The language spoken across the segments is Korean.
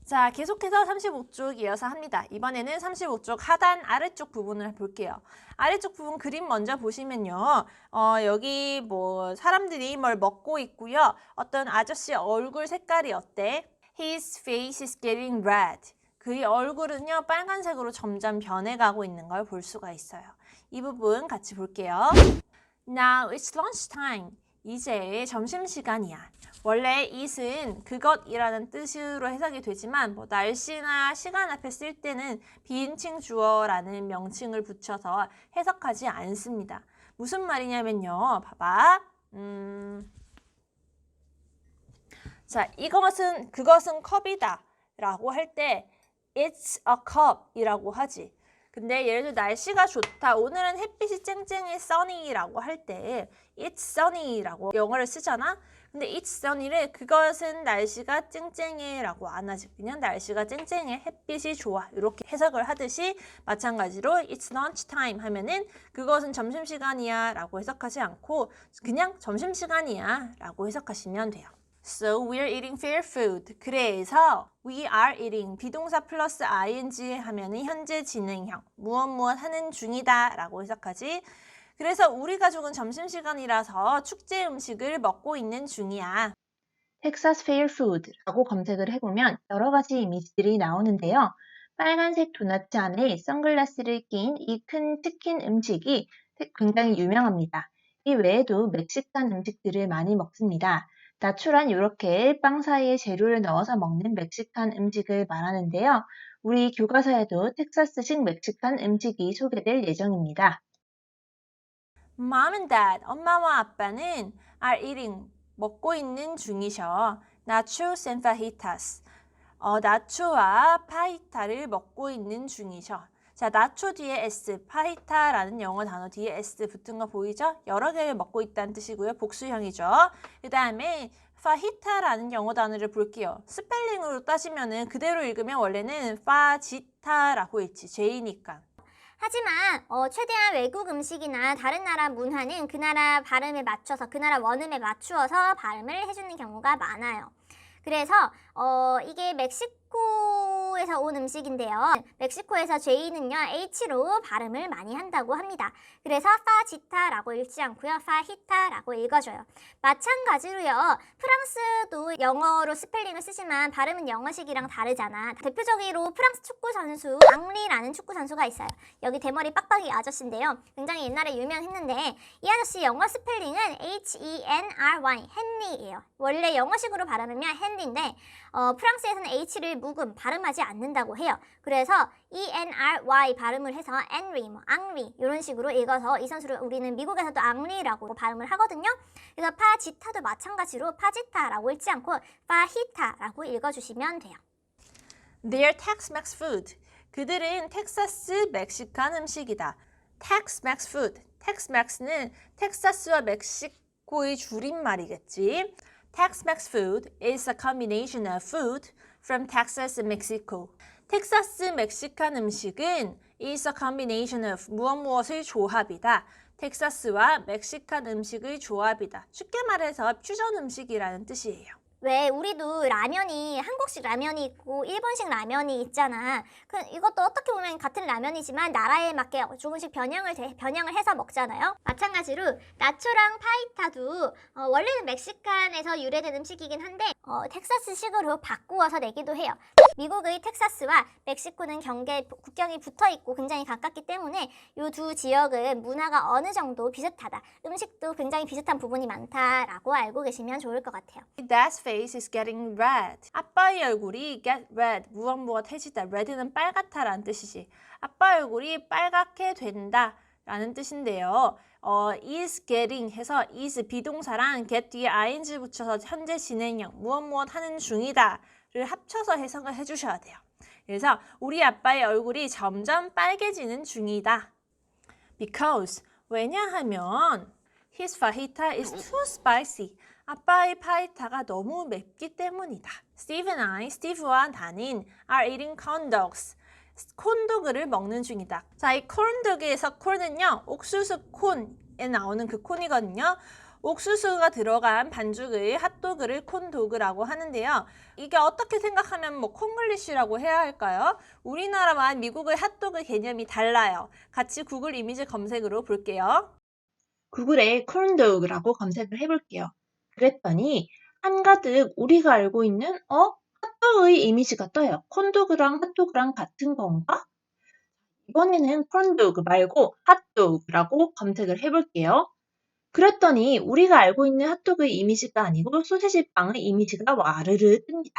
자, 계속해서 35쪽 이어서 합니다. 이번에는 35쪽 하단 아래쪽 부분을 볼게요. 아래쪽 부분 그림 먼저 보시면요. 여기 뭐 사람들이 뭘 먹고 있고요. 어떤 아저씨 얼굴 색깔이 어때? His face is getting red. 그의 얼굴은요, 빨간색으로 점점 변해가고 있는 걸 볼 수가 있어요. 이 부분 같이 볼게요. Now it's lunchtime. 이제 점심시간이야. 원래 it은 그것이라는 뜻으로 해석이 되지만 날씨나 시간 앞에 쓸 때는 비인칭 주어라는 명칭을 붙여서 해석하지 않습니다. 무슨 말이냐면요. 봐봐. 자, 그것은 컵이다 라고 할 때 It's a cup 이라고 하지. 근데 예를 들어 날씨가 좋다. 오늘은 햇빛이 쨍쨍해 sunny라고 할 때 It's sunny라고 영어를 쓰잖아. 근데 It's sunny를 그것은 날씨가 쨍쨍해 라고 안 하지. 그냥 날씨가 쨍쨍해, 햇빛이 좋아 이렇게 해석을 하듯이 마찬가지로 It's lunchtime 하면은 그것은 점심시간이야 라고 해석하지 않고 그냥 점심시간이야 라고 해석하시면 돼요. So we're eating fair food. 그래서 we are eating 비동사 플러스 ing 하면은 현재 진행형 무엇 하는 중이다 라고 해석하지. 그래서 우리 가족은 점심시간이라서 축제 음식을 먹고 있는 중이야. 텍사스 페어 푸드라고 검색을 해보면 여러 가지 이미지들이 나오는데요. 빨간색 도넛 안에 선글라스를 낀 이 큰 치킨 음식이 굉장히 유명합니다. 이 외에도 멕시칸 음식들을 많이 먹습니다. 나초란 이렇게 빵 사이에 재료를 넣어서 먹는 멕시칸 음식을 말하는데요. 우리 교과서에도 텍사스식 멕시칸 음식이 소개될 예정입니다. Mom and Dad, 엄마와 아빠는 are eating, 먹고 있는 중이셔. Nachos and fajitas. 나초와 파이타를 먹고 있는 중이셔. 자, 나초 뒤에 S, 파이타라는 영어 단어 뒤에 S 붙은 거 보이죠? 여러 개를 먹고 있다는 뜻이고요. 복수형이죠. 그 다음에 파히타라는 영어 단어를 볼게요. 스펠링으로 따지면은 그대로 읽으면 원래는 파지타라고 읽지. J니까. 하지만 최대한 외국 음식이나 다른 나라 문화는 그 나라 발음에 맞춰서 그 나라 원음에 맞추어서 발음을 해주는 경우가 많아요. 그래서 이게 멕시코에서 온 음식인데요. 멕시코에서 J는요 H로 발음을 많이 한다고 합니다. 그래서 파지타라고 읽지 않고요. 파히타라고 읽어줘요. 마찬가지로요. 프랑스도 영어로 스펠링을 쓰지만 발음은 영어식이랑 다르잖아. 대표적으로 프랑스 축구 선수 앙리라는 축구 선수가 있어요. 여기 대머리 빡빡이 아저씨인데요. 굉장히 옛날에 유명했는데 이 아저씨 영어 스펠링은 Henry, 헨리예요. 원래 영어식으로 발음하면 헨리인데 프랑스에서는 H를 묵음, 발음하지 않는다고 해요. 그래서 ENRY 발음을 해서 Henry, 앙리 이런 식으로 읽어서 이 선수를 우리는 미국에서도 앙리라고 발음을 하거든요. 그래서 파지타도 마찬가지로 파지타라고 읽지 않고 파히타라고 읽어주시면 돼요. They're Tex-Mex food. 그들은 텍사스 멕시칸 음식이다. Tex-Mex food. Tex-Mex는 텍사스와 멕시코의 줄임말이겠지. Tex-Mex food is a combination of food from Texas and Mexico. 텍사스 멕시칸 음식은 is a combination of 무엇의 조합이다. 텍사스와 멕시칸 음식의 조합이다. 쉽게 말해서 퓨전 음식이라는 뜻이에요. 왜 우리도 라면이 한국식 라면이 있고 일본식 라면이 있잖아. 이것도 어떻게 보면 같은 라면이지만 나라에 맞게 조금씩 변형을 해서 먹잖아요. 마찬가지로 나초랑 파이타도 원래는 멕시칸에서 유래된 음식이긴 한데 텍사스식으로 바꾸어서 내기도 해요. 미국의 텍사스와 멕시코는 국경이 붙어있고 굉장히 가깝기 때문에 이 두 지역은 문화가 어느 정도 비슷하다. 음식도 굉장히 비슷한 부분이 많다라고 알고 계시면 좋을 것 같아요. Dad's face is getting red. 아빠의 얼굴이 get red, 무엇해지다. red는 빨갛다라는 뜻이지. 아빠 얼굴이 빨갛게 된다 라는 뜻인데요. is getting 해서 is 비동사랑 get 뒤에 ing 붙여서 현재 진행형, 무엇 하는 중이다 를 합쳐서 해석을 해주셔야 돼요. 그래서 우리 아빠의 얼굴이 점점 빨개지는 중이다. Because, 왜냐하면 his fajita is too spicy. 아빠의 파이타가 너무 맵기 때문이다. 스티브와 나는 are eating corn dogs. 콘도그를 먹는 중이다. 자, 이 콘도그에서 콘은요, 옥수수 콘에 나오는 그 콘이거든요. 옥수수가 들어간 반죽의 핫도그를 콘도그라고 하는데요. 이게 어떻게 생각하면 뭐 콩글리시라고 해야 할까요? 우리나라와 미국의 핫도그 개념이 달라요. 같이 구글 이미지 검색으로 볼게요. 구글에 콘도그라고 검색을 해볼게요. 그랬더니 한가득 우리가 알고 있는 핫도그의 이미지가 떠요. 콘도그랑 핫도그랑 같은 건가? 이번에는 콘도그 말고 핫도그라고 검색을 해볼게요. 그랬더니 우리가 알고 있는 핫도그의 이미지가 아니고 소세지 빵의 이미지가 와르르 뜹니다.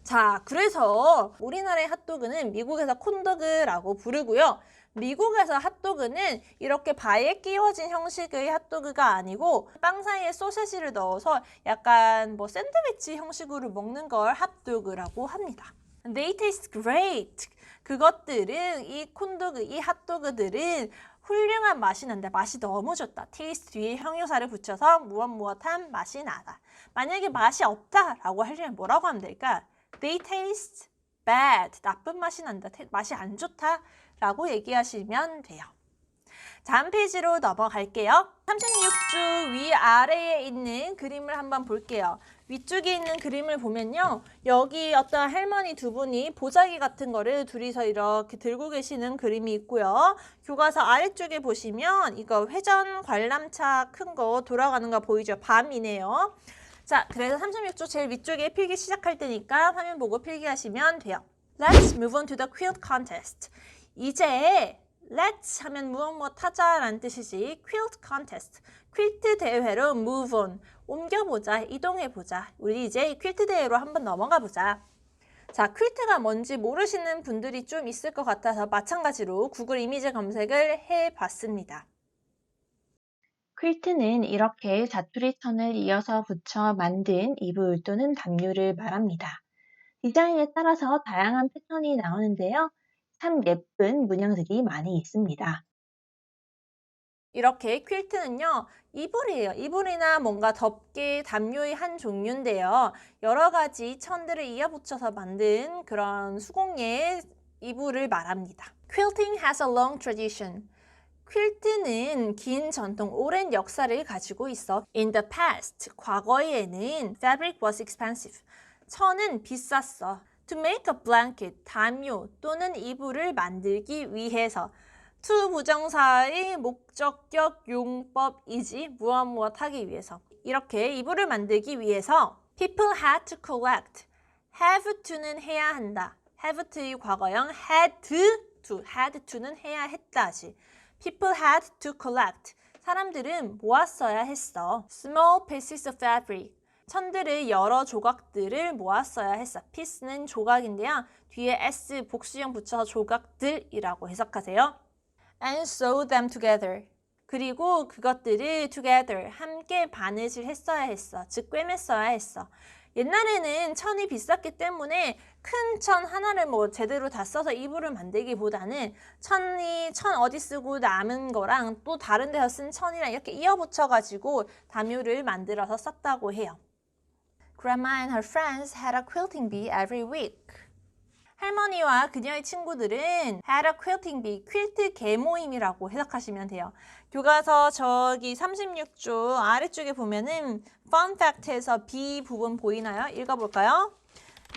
자, 그래서 우리나라의 핫도그는 미국에서 콘도그라고 부르고요. 미국에서 핫도그는 이렇게 바에 끼워진 형식의 핫도그가 아니고 빵 사이에 소세지를 넣어서 약간 뭐 샌드위치 형식으로 먹는 걸 핫도그라고 합니다. They taste great. 그것들은 이 콘도그, 이 핫도그들은 훌륭한 맛이 난다. 맛이 너무 좋다. taste 뒤에 형용사를 붙여서 무엇무엇한 맛이 나다. 만약에 맛이 없다라고 하려면 뭐라고 하면 될까? They taste bad. 나쁜 맛이 난다. 맛이 안 좋다라고 얘기하시면 돼요. 다음 페이지로 넘어갈게요. 36쪽 위아래에 있는 그림을 한번 볼게요. 위쪽에 있는 그림을 보면요. 여기 어떤 할머니 두 분이 보자기 같은 거를 둘이서 이렇게 들고 계시는 그림이 있고요. 교과서 아래쪽에 보시면 이거 회전 관람차 큰 거 돌아가는 거 보이죠? 밤이네요. 자, 그래서 36쪽 제일 위쪽에 필기 시작할 때니까 화면 보고 필기하시면 돼요. Let's move on to the quilt contest. 이제 Let's 하면 무엇 하자라는 뜻이지. quilt contest. 퀼트 대회로 move on. 옮겨보자. 이동해보자. 우리 이제 퀼트 대회로 한번 넘어가 보자. 자, 퀼트가 뭔지 모르시는 분들이 좀 있을 것 같아서 마찬가지로 구글 이미지 검색을 해봤습니다. 퀼트는 이렇게 자투리 천을 이어서 붙여 만든 이불 또는 담요를 말합니다. 디자인에 따라서 다양한 패턴이 나오는데요. 참 예쁜 문양들이 많이 있습니다. 이렇게 퀼트는요, 이불이에요. 이불이나 뭔가 덮개, 담요의 한 종류인데요. 여러 가지 천들을 이어붙여서 만든 그런 수공예 이불을 말합니다. Quilting has a long tradition. 퀼트는 긴 전통, 오랜 역사를 가지고 있어. In the past, 과거에는 fabric was expensive. 천은 비쌌어. To make a blanket, 담요 또는 이불을 만들기 위해서. to 부정사의 목적격 용법이지 무엇 하기 위해서. 이렇게 이불을 만들기 위해서 people had to collect. have to는 해야 한다. have to의 과거형 had to. had to는 해야 했다지. People had to collect. 사람들은 모았어야 했어. Small pieces of fabric. 천들을 여러 조각들을 모았어야 했어. piece는 조각인데요. 뒤에 s 복수형 붙여서 조각들이라고 해석하세요. And sew them together. 그리고 그것들을 together, 함께 바느질 했어야 했어. 즉 꿰맸어야 했어. 옛날에는 천이 비쌌기 때문에 큰 천 하나를 뭐 제대로 다 써서 이불을 만들기보다는 천 어디 쓰고 남은 거랑 또 다른 데서 쓴 천이랑 이렇게 이어붙여가지고 담요를 만들어서 썼다고 해요. Grandma and her friends had a quilting bee every week. 할머니와 그녀의 친구들은 had a quilting bee, 퀼트 개모임이라고 해석하시면 돼요. 교과서 저기 36쪽 아래쪽에 보면은 fun fact에서 B 부분 보이나요? 읽어볼까요?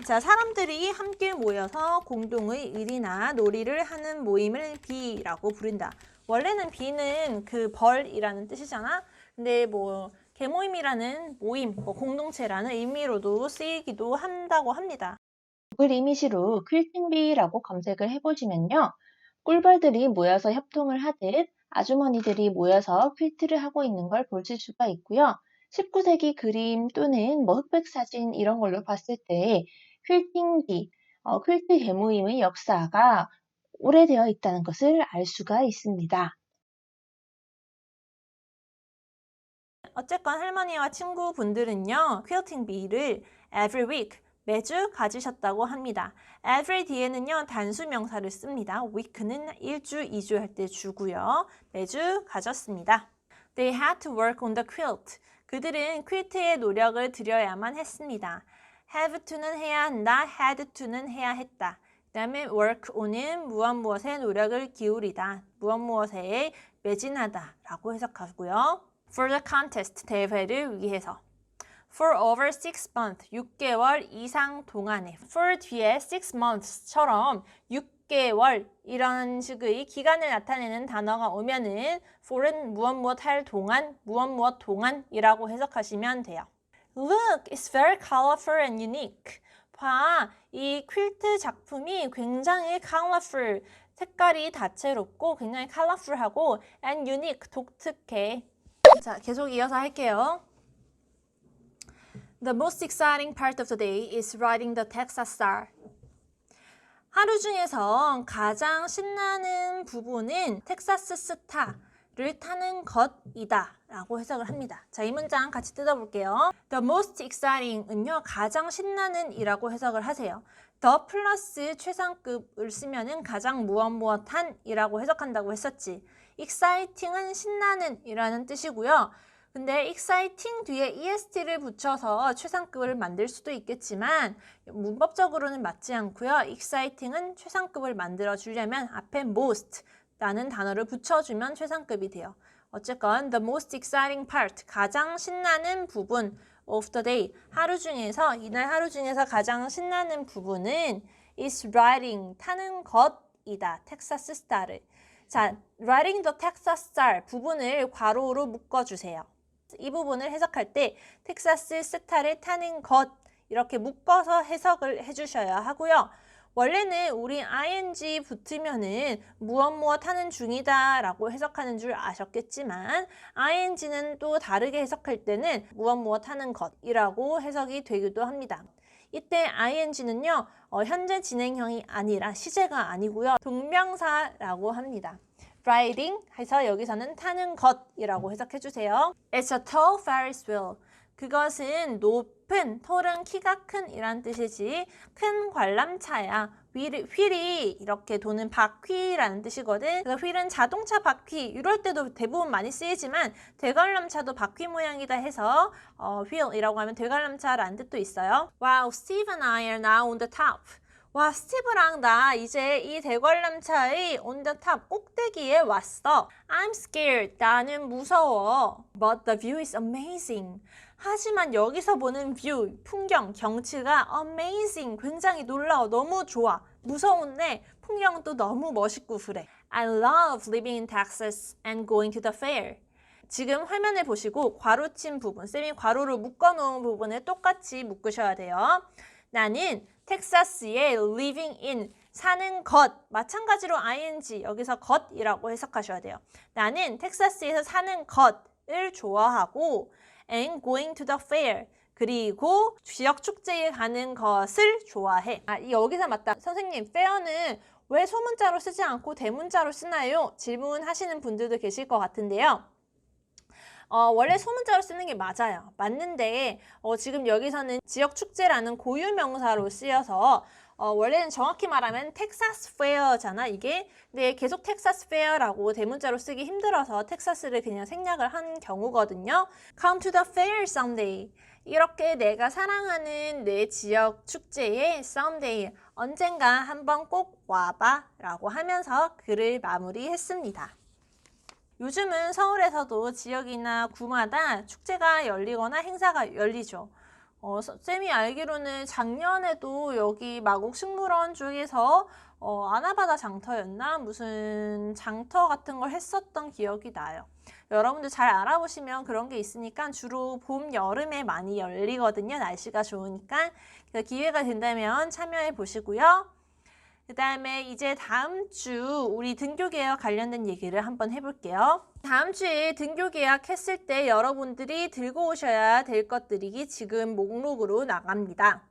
자, 사람들이 함께 모여서 공동의 일이나 놀이를 하는 모임을 B라고 부른다. 원래는 B는 그 벌이라는 뜻이잖아. 근데 뭐 개모임이라는 모임, 뭐 공동체라는 의미로도 쓰이기도 한다고 합니다. 구글 이미지로 퀼팅비라고 검색을 해보시면요. 꿀벌들이 모여서 협동을 하듯 아주머니들이 모여서 퀼트를 하고 있는 걸 보실 수가 있고요. 19세기 그림 또는 뭐 흑백 사진 이런 걸로 봤을 때 퀼팅비, 퀼트 개모임의 역사가 오래되어 있다는 것을 알 수가 있습니다. 어쨌건 할머니와 친구분들은요, 퀼팅 비를 every week, 매주 가지셨다고 합니다. every 뒤에는요, 단수 명사를 씁니다. week는 1주, 2주 할 때 주고요. 매주 가졌습니다. They had to work on the quilt. 그들은 퀼트에 노력을 들여야만 했습니다. have to는 해야 한다, had to는 해야 했다. 그 다음에 work on은 무엇에 노력을 기울이다. 무엇에 매진하다 라고 해석하고요. For the contest, 대회를 위해서. For over 6 months, 6개월 이상 동안에. For 뒤에 6 months처럼 6개월 이런 식의 기간을 나타내는 단어가 오면은 for은 무엇 할 동안, 무엇 동안이라고 해석하시면 돼요. Look, it's very colorful and unique. 봐, 이 퀼트 작품이 굉장히 colorful, 색깔이 다채롭고 굉장히 colorful하고 and unique, 독특해. 자, 계속 이어서 할게요. The most exciting part of the day is riding the Texas Star. 하루 중에서 가장 신나는 부분은 텍사스 스타를 타는 것이다 라고 해석을 합니다. 자, 이 문장 같이 뜯어볼게요. The most exciting은요, 가장 신나는 이라고 해석을 하세요. The 플러스 최상급을 쓰면은 가장 무엇한 이라고 해석한다고 했었지. exciting은 신나는 이라는 뜻이고요. 근데 exciting 뒤에 est를 붙여서 최상급을 만들 수도 있겠지만 문법적으로는 맞지 않고요. exciting은 최상급을 만들어 주려면 앞에 most 라는 단어를 붙여주면 최상급이 돼요. 어쨌건 the most exciting part, 가장 신나는 부분 of the day, 하루 중에서, 이날 하루 중에서 가장 신나는 부분은 is riding, 타는 것이다. 텍사스 스타를. 자, riding the Texas Star 부분을 괄호로 묶어주세요. 이 부분을 해석할 때 텍사스 스타를 타는 것 이렇게 묶어서 해석을 해주셔야 하고요. 원래는 우리 ing 붙으면은 무엇 하는 중이다 라고 해석하는 줄 아셨겠지만 ing는 또 다르게 해석할 때는 무엇 하는 것이라고 해석이 되기도 합니다. 이때 ing는요 현재 진행형이 아니라 시제가 아니고요 동명사라고 합니다. riding 해서 여기서는 타는 것이라고 해석해 주세요. It's a tall Ferris wheel. 그것은 높은, tall은 키가 큰 이란 뜻이지 큰 관람차야. 휠이 이렇게 도는 바퀴라는 뜻이거든. 그래서 휠은 자동차 바퀴 이럴 때도 대부분 많이 쓰이지만 대관람차도 바퀴 모양이다 해서 wheel이라고 하면 대관람차라는 뜻도 있어요. Wow, Steve and I are now on the top. 와, 스티브랑 나 이제 이 대관람차의 on the top 꼭대기에 왔어. I'm scared. 나는 무서워. But the view is amazing. 하지만 여기서 보는 view, 풍경, 경치가 amazing. 굉장히 놀라워. 너무 좋아. 무서운데 풍경도 너무 멋있고 그래. I love living in Texas and going to the fair. 지금 화면을 보시고 괄호친 부분, 쌤이 괄호를 묶어놓은 부분을 똑같이 묶으셔야 돼요. 나는 텍사스에 living in, 사는 것, 마찬가지로 ing, 여기서 것이라고 해석하셔야 돼요. 나는 텍사스에서 사는 것을 좋아하고 and going to the fair, 그리고 지역 축제에 가는 것을 좋아해. 여기서 맞다. 선생님, fair는 왜 소문자로 쓰지 않고 대문자로 쓰나요? 질문하시는 분들도 계실 것 같은데요. 원래 소문자로 쓰는 게 맞아요. 맞는데 지금 여기서는 지역 축제라는 고유 명사로 쓰여서 원래는 정확히 말하면 텍사스 페어잖아 이게. 근데 계속 텍사스 페어라고 대문자로 쓰기 힘들어서 텍사스를 그냥 생략을 한 경우거든요. Come to the fair someday. 이렇게 내가 사랑하는 내 지역 축제에 someday, 언젠가 한번 꼭 와봐 라고 하면서 글을 마무리했습니다. 요즘은 서울에서도 지역이나 구마다 축제가 열리거나 행사가 열리죠. 쌤이 알기로는 작년에도 여기 마곡식물원 쪽에서 아나바다 장터였나? 무슨 장터 같은 걸 했었던 기억이 나요. 여러분들 잘 알아보시면 그런 게 있으니까 주로 봄, 여름에 많이 열리거든요. 날씨가 좋으니까. 그래서 기회가 된다면 참여해 보시고요. 그 다음에 이제 다음 주 우리 등교계약 관련된 얘기를 한번 해볼게요. 다음 주에 등교계약 했을 때 여러분들이 들고 오셔야 될 것들이 지금 목록으로 나갑니다.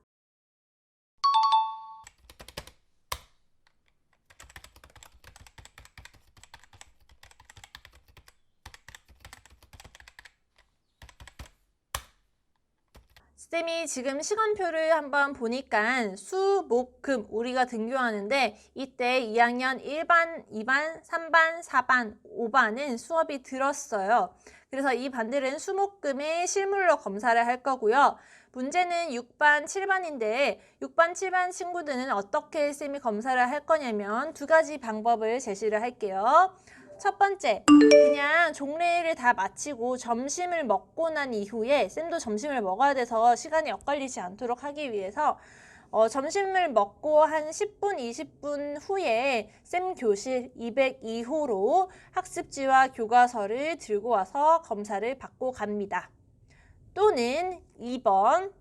쌤이 지금 시간표를 한번 보니까 수, 목, 금 우리가 등교하는데 이때 2학년 1반, 2반, 3반, 4반, 5반은 수업이 들었어요. 그래서 이 반들은 수, 목, 금의 실물로 검사를 할 거고요. 문제는 6반, 7반인데 6반, 7반 친구들은 어떻게 쌤이 검사를 할 거냐면 두 가지 방법을 제시를 할게요. 첫 번째, 그냥 종례를 다 마치고 점심을 먹고 난 이후에 쌤도 점심을 먹어야 돼서 시간이 엇갈리지 않도록 하기 위해서 점심을 먹고 한 10분, 20분 후에 쌤 교실 202호로 학습지와 교과서를 들고 와서 검사를 받고 갑니다. 또는 2번,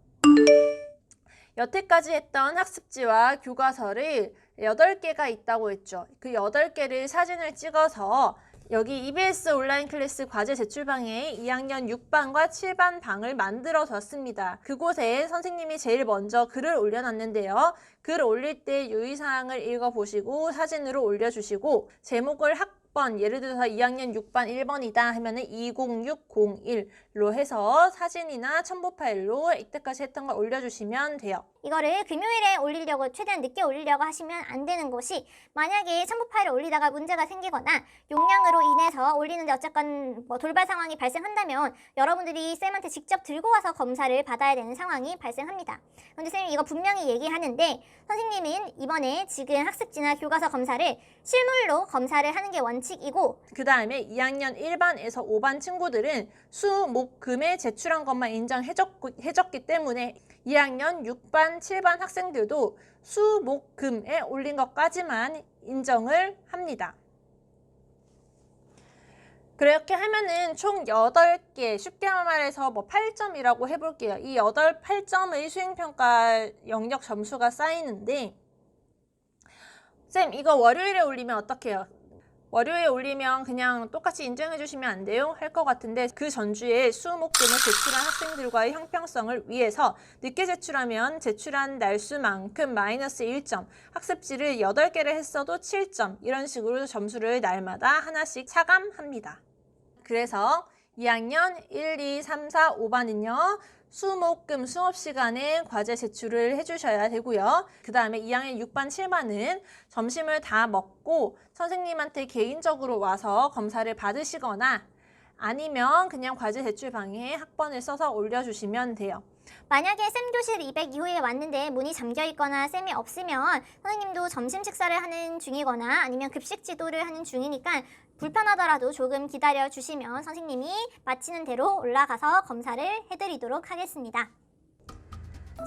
여태까지 했던 학습지와 교과서를 8개가 있다고 했죠. 그 8개를 사진을 찍어서 여기 EBS 온라인 클래스 과제 제출방에 2학년 6반과 7반 방을 만들어 뒀습니다. 그곳에 선생님이 제일 먼저 글을 올려놨는데요. 글 올릴 때 유의사항을 읽어보시고 사진으로 올려주시고 제목을 학번, 예를 들어서 2학년 6반 1번이다 하면은 20601로 해서 사진이나 첨부 파일로 이때까지 했던 걸 올려주시면 돼요. 이거를 금요일에 올리려고 최대한 늦게 올리려고 하시면 안 되는 것이, 만약에 첨부 파일을 올리다가 문제가 생기거나 용량으로 인해서 올리는데 어쨌건 돌발 상황이 발생한다면 여러분들이 쌤한테 직접 들고 와서 검사를 받아야 되는 상황이 발생합니다. 그런데 쌤이 이거 분명히 얘기하는데, 선생님은 이번에 지금 학습지나 교과서 검사를 실물로 검사를 하는 게 원칙이고, 그 다음에 2학년 1반에서 5반 친구들은 수, 목, 금에 제출한 것만 인정해줬기 때문에 2학년 6반, 7반 학생들도 수, 목, 금에 올린 것까지만 인정을 합니다. 그렇게 하면은 총 8개, 쉽게 말해서 8점이라고 해볼게요. 이 8점의 수행평가 영역 점수가 쌓이는데, 쌤, 이거 월요일에 올리면 어떡해요? 월요일에 올리면 그냥 똑같이 인정해 주시면 안 돼요? 할 것 같은데, 그 전주에 수, 목, 금을 제출한 학생들과의 형평성을 위해서 늦게 제출하면 제출한 날수만큼 마이너스 1점, 학습지를 8개를 했어도 7점, 이런 식으로 점수를 날마다 하나씩 차감합니다. 그래서 2학년 1, 2, 3, 4, 5반은요. 수, 목, 금 수업 시간에 과제 제출을 해주셔야 되고요. 그 다음에 2학년 6반, 7반은 점심을 다 먹고 선생님한테 개인적으로 와서 검사를 받으시거나 아니면 그냥 과제 제출 방에 학번을 써서 올려주시면 돼요. 만약에 쌤 교실 202호에 왔는데 문이 잠겨 있거나 쌤이 없으면 선생님도 점심 식사를 하는 중이거나 아니면 급식 지도를 하는 중이니까 불편하더라도 조금 기다려 주시면 선생님이 마치는 대로 올라가서 검사를 해드리도록 하겠습니다.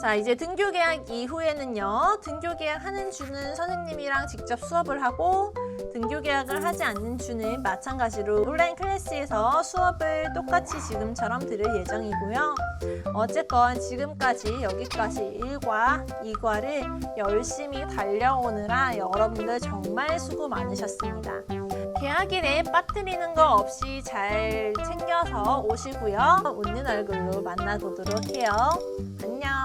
자, 이제 등교 계약 이후에는요. 등교 계약하는 주는 선생님이랑 직접 수업을 하고 등교 계약을 하지 않는 주는 마찬가지로 온라인 클래스에서 수업을 똑같이 지금처럼 들을 예정이고요. 어쨌건 지금까지 여기까지 1과 2과를 열심히 달려오느라 여러분들 정말 수고 많으셨습니다. 계약일에 빠뜨리는 거 없이 잘 챙겨서 오시고요. 웃는 얼굴로 만나보도록 해요. 안녕.